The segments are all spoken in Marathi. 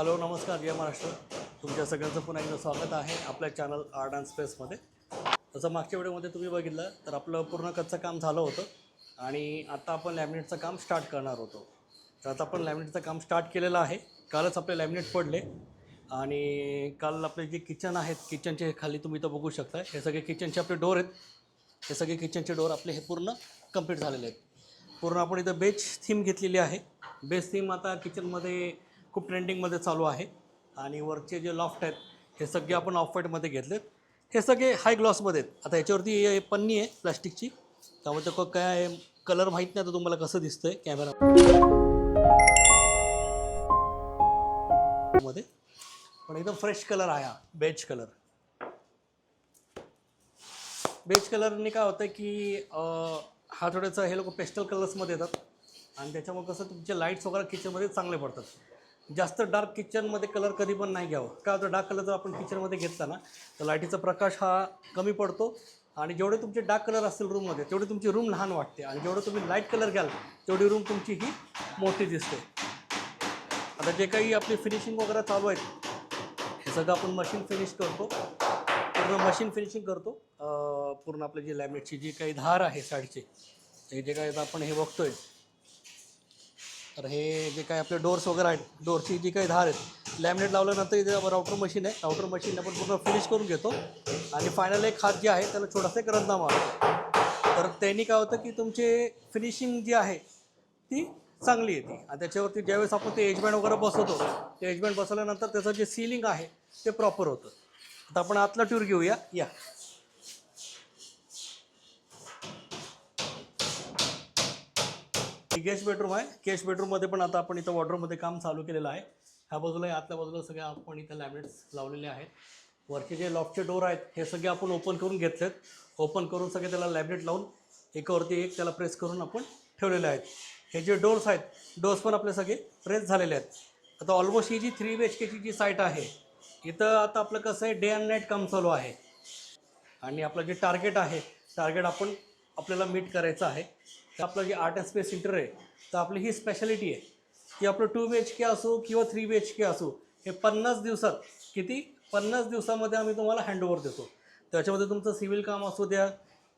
हॅलो नमस्कार जय महाराष्ट्र. तुमच्या सगळ्यांचं पुन्हा एकदा स्वागत आहे आपल्या चॅनल आर्ट अँड स्पेसमध्ये. तसं मागच्या व्हिडिओमध्ये तुम्ही बघितलं तर आपलं पूर्ण कच्चं काम झालं होतं आणि आता आपण लॅमिनेटचं काम स्टार्ट करणार होतो. तर आता आपण लॅमिनेटचं काम स्टार्ट केलेलं आहे. कालच आपले लॅमिनेट पडले आणि काल आपले जे किचन आहेत किचनचे खाली तुम्ही इथं बघू शकता. हे सगळे किचनचे आपले डोर आहेत. हे सगळे किचनचे डोर आपले हे पूर्ण कंप्लीट झालेले आहेत. पूर्ण आपण इथं बेच थीम घेतलेली आहे. बेच थीम आता किचनमध्ये खूप ट्रेंडिंगमध्ये चालू आहे आणि वरचे जे लॉफ्ट आहेत हे सगळे आपण ऑफ व्हाईटमध्ये घेतलेत. हे सगळे हाय ग्लॉसमध्ये आहेत. आता याच्यावरती पन्नी आहे प्लास्टिकची, त्यामुळे तो काय कलर माहीत नाही तर तुम्हाला कसं दिसतं आहे कॅमेरामध्ये, पण एकदम फ्रेश कलर आहे हा बेज कलर. बेज कलरने काय होतं की हा थोडंसं हे लोक पेस्टल कलर्समध्ये येतात आणि त्याच्यामुळे कसं तुमचे लाईट्स वगैरे किचनमध्ये चांगले पडतात. जास्त डार्क किचनमध्ये कलर कधी पण नाही घ्यावं. काय होतं डार्क कलर जर आपण किचनमध्ये घेतला ना तर लाईटीचा प्रकाश हा कमी पडतो आणि जेवढे तुमचे डार्क कलर असतील रूममध्ये तेवढी तुमची रूम लहान वाटते आणि जेवढं तुम्ही लाईट कलर घ्याल तेवढी रूम तुमची ही मोठी दिसते. आता जे काही आपली फिनिशिंग वगैरे चालू आहेत हे सगळं आपण मशीन फिनिश करतो, पूर्ण मशीन फिनिशिंग करतो. पूर्ण आपली जी लॅमिनेटची जी काही धार आहे साईडची हे जे काही आपण हे बघतोय तर हे जे काही आपले डोर्स वगैरे आहेत डोरची जी काही धार आहेत लॅमिनेट लावल्यानंतर इथे राउटर मशीन आहे. राउटर मशीन आपण पूर्ण फिनिश करून घेतो आणि फायनल एक हात जे आहे त्याला छोटासा एक रंधा मारतो. तर त्यांनी काय होतं की तुमचे फिनिशिंग जी आहे ती चांगली येते आणि त्याच्यावरती ज्यावेळेस आपण ते एजबँड वगैरे बसवतो ते एजबँड बसवल्यानंतर त्याचं जे सीलिंग आहे ते प्रॉपर होतं. आता आपण आतला टूर घेऊया. या गेस्ट बेडरूम आहे. गेस्ट बेडरूममध्ये पण आता आपण इथं वॉर्डरोबमध्ये काम चालू केलेलं आहे. ह्या बाजूला आतल्या बाजूला सगळे आपण इथं लॅमिनेट्स लावलेले आहेत. वरचे जे लॉफ्टचे डोर आहेत हे सगळे आपण ओपन करून घेतलेत. ओपन करून सगळे त्याला लॅमिनेट लावून एकावरती एक त्याला प्रेस करून आपण ठेवलेले आहेत. हे जे डोर्स आहेत डोर्स पण आपले सगळे प्रेस झालेले आहेत. आता ऑलमोस्ट ही जी 3 BHKची जी साईट आहे इथं आता आपलं कसं आहे डे अँड नाईट काम चालू आहे आणि आपलं जे टार्गेट आहे टार्गेट आपल्याला मीट करायचं आहे. तर आपलं जे आर्ट अँड स्पेस सेंटर आहे तर आपली ही स्पेशालिटी आहे की आपलं 2 BHK असो किंवा 3 BHK असो हे 50 दिवसात 50 दिवसामध्ये आम्ही तुम्हाला हँडओव्हर देतो. त्याच्यामध्ये तुमचं सिव्हिल काम असू द्या,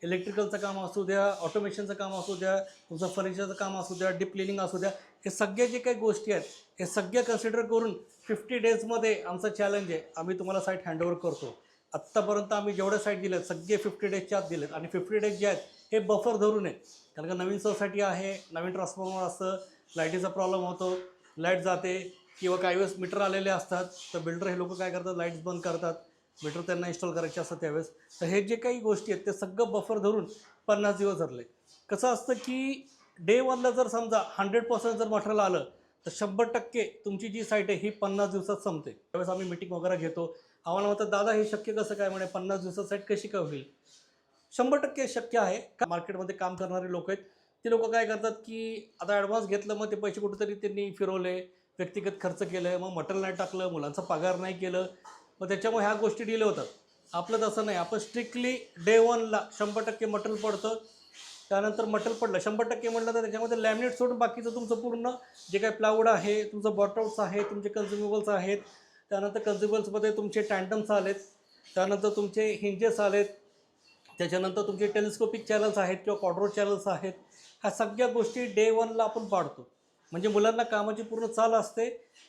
इलेक्ट्रिकलचं काम असू द्या, ऑटोमेशनचं काम असू द्या, तुमचं फर्निचरचं काम असू द्या, डीप क्लिनिंग असू द्या, हे सगळे जे काही गोष्टी आहेत हे सगळे कन्सिडर करून 50 डेजमध्ये आमचं चॅलेंज आहे. आम्ही तुम्हाला साईट हँडओव्हर करतो. आत्तापर्यंत आम्ही जेवढे साईट दिले आहेत सगळे 50 डेजच्या आत दिलेत आणि 50 डेज जे आहेत हे बफर धरून आहेत. कारण का नवीन सोसायटी आहे, नवीन ट्रान्सफॉर्मर असतं, लाईटीचा प्रॉब्लेम होतो, लाईट जाते किंवा काही वेळेस मीटर आलेले असतात तर बिल्डर हे लोक काय करतात लाईट्स बंद करतात, मीटर त्यांना इन्स्टॉल करायचे असतात त्यावेळेस. तर हे जे काही गोष्टी आहेत ते सगळं बफर धरून 50 दिवस धरले. कसं असतं की डे 1ला जर समजा 100% जर मटेरियल आलं तर 100% तुमची जी साईट आहे ही 50 दिवसात संपते. त्यावेळेस आम्ही मीटिंग वगैरे घेतो. आम्हाला म्हणतात दादा हे शक्य कसं काय म्हणे 50 दिवसात साईट कशी काय होईल. 100% शक्य आहे. मार्केटमध्ये काम करणारे लोक आहेत ते लोक काय करतात की आता ॲडव्हान्स घेतलं मग ते पैसे कुठेतरी त्यांनी फिरवले, व्यक्तिगत खर्च केलं, मग मटेरियल नाही टाकलं, मुलांचा पगार नाही केलं, मग त्याच्यामुळे ह्या गोष्टी डिले होतात. आपलं तसं नाही. आपण स्ट्रिक्टली डे 1ला 100% मटेरियल पडतं. त्यानंतर मटेरियल पडलं 100% म्हटलं तर त्याच्यामध्ये लॅमिनेट सोडून बाकीचं तुमचं पूर्ण जे काही प्लाऊड आहे, तुमचं बॉटल्स आहे, तुमचे कन्झ्युमेबल्स आहेत, त्यानंतर कन्झ्युमेबल्समध्ये तुमचे टँडम्स आलेत, त्यानंतर तुमचे हिंजेस आलेत, त्याच्यानंतर तुमचे टेलिस्कोपिक चॅनल्स आहेत किंवा क्वाड्रो चॅनल्स आहेत. ह्या सगळ्या गोष्टी डे 1ला आपण पाडतो. म्हणजे मुलांना कामाची पूर्ण चाल असते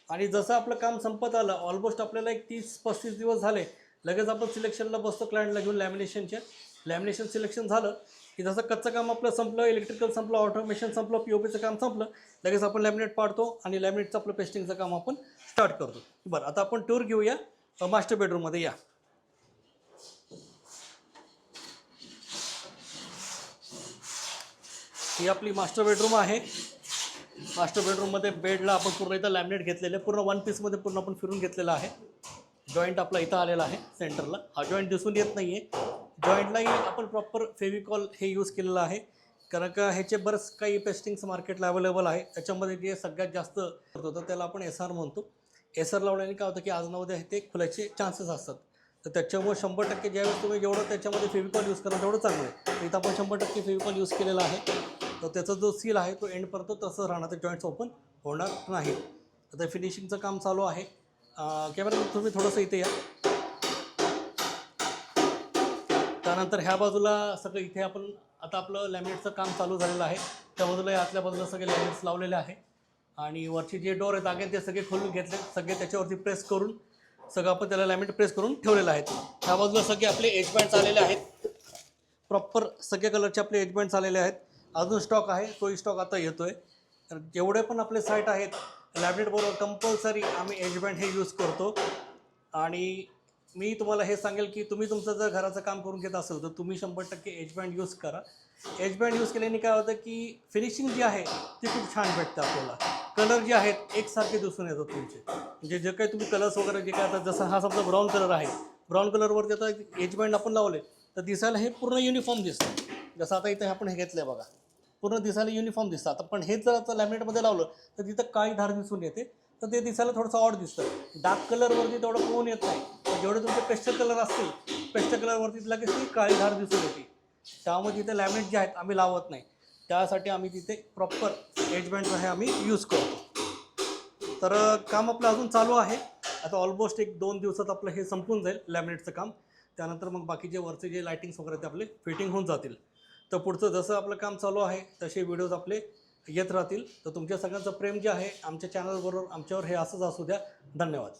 आणि जसं आपलं काम संपत आलं ऑलमोस्ट आपल्याला एक 30-35 दिवस झाले लगेच आपण सिलेक्शनला बसतो क्लायंटला घेऊन लॅमिनेशन सिलेक्शन झालं की जसं कच्चं काम आपलं संपलं, इलेक्ट्रिकल संपलं, ऑटोमेशन संपलं, POPचं काम संपलं, लगेच आपण लॅमिनेट पाडतो आणि लॅमिनेटचं आपलं पेस्टिंगचं काम आपण स्टार्ट करतो. बरं आता आपण टूर घेऊया मास्टर बेडरूममध्ये. या ही आपली मास्टर बेडरूम आहे. मास्टर बेडरूममध्ये बेडला आपण पूर्ण इथं लॅमिनेट घेतलेलं आहे. पूर्ण 1 पीसमध्ये पूर्ण आपण फिरून घेतलेलं आहे. जॉईंट आपला इथं आलेला आहे सेंटरला. हा जॉईंट दिसून येत नाही आहे. जॉईंटलाही आपण प्रॉपर फेविकॉल हे यूज केलेलं आहे कारण का ह्याचे बरंच काही पेस्टिंग्स मार्केटला अवेलेबल आहे. त्याच्यामध्ये जे सगळ्यात जास्त होतं त्याला आपण SR म्हणतो. SR लावल्याने काय होतं की आज ना उद्या ते खुलायचे चान्सेस असतात. तर त्याच्यामुळे 100% ज्यावेळेस तुम्ही जेवढं त्याच्यामध्ये फेविकॉल यूज करा तेवढं चांगलं आहे. इथं आपण 100% फेविकॉल यूज केलेला आहे. तर त्याचा जो सील आहे तो एंडपर्यंत तसं राहणार, ते जॉईंट्स ओपन होणार नाही. आता फिनिशिंगचं काम चालू आहे. कॅमेरा तुम्ही थोडंसं इथे या. त्यानंतर ह्या बाजूला सगळं इथे आपण आता आपलं लॅमिनेटचं काम चालू झालेलं आहे. त्या बाजूला आतल्या बाजूला सगळे लॅमिनेट्स लावलेले आहे आणि वरचे जे डोर आहेत आगे ते सगळे खोलून घेतले, सगळे त्याच्यावरती प्रेस करून सगळं आपण त्याला लॅमिनेट प्रेस करून ठेवलेलं आहे. ह्या बाजूला सगळे आपले एज बँड्स आलेले आहेत, प्रॉपर सगळे कलरचे आपले एज बँड्स आलेले आहेत. अजून स्टॉक आहे, तोही स्टॉक आता येतोय. तर जेवढे पण आपले साईट आहेत लॅमिनेटबरोबर कंपल्सरी आम्ही एज बँड हे यूज करतो. आणि मी तुम्हाला हे सांगेल की तुम्ही तुमचं जर घराचं काम करून घेत असेल तर तुम्ही 100% एज बँड यूज करा. एज बँड यूज केल्याने काय होतं की फिनिशिंग जी आहे ती खूप छान भेटते आपल्याला. कलर जे आहेत एकसारखे दिसून येतात तुमचे, म्हणजे जे काही तुम्ही कलर्स वगैरे जे काय आता जसं हा समजा ब्राऊन कलर आहे, ब्राऊन कलरवरती आता एज बँड आपण लावले तर दिसायला हे पूर्ण युनिफॉर्म दिसतं. जसं आता इथे आपण हे घेतलं आहे बघा, पूर्ण दिसायला युनिफॉर्म दिसतात. पण हेच जर आता लॅमिनेटमध्ये लावलं तर तिथं काळी धार दिसून येते, तर ते दिसायला थोडंसं ऑड दिसतं. डार्क कलरवरती तेवढं कोण येत नाही, पण जेवढे तुमचे पेस्टल कलर असतील पेस्टल कलरवरती लगेच ती काळी धार दिसून येते. त्यामुळे तिथे लॅमिनेट जे आहेत आम्ही लावत नाही, त्यासाठी आम्ही तिथे प्रॉपर एज बँड आहे आम्ही यूज करतो. तर काम आपलं अजून चालू आहे. आता ऑलमोस्ट 1-2 दिवसात आपलं हे संपून जाईल लॅमिनेटचं काम. त्यानंतर मग बाकीचे वरचे जे लायटिंग्स वगैरे ते आपले फिटिंग होऊन जातील. तर पुढचं जसं आपलं काम चालू आहे तसे व्हिडिओज आपले येत राहतील. तर तुमच्या सगळ्यांचं प्रेम जे आहे आमच्या चॅनलबरोबर आमच्यावर हे असंच असू द्या. धन्यवाद.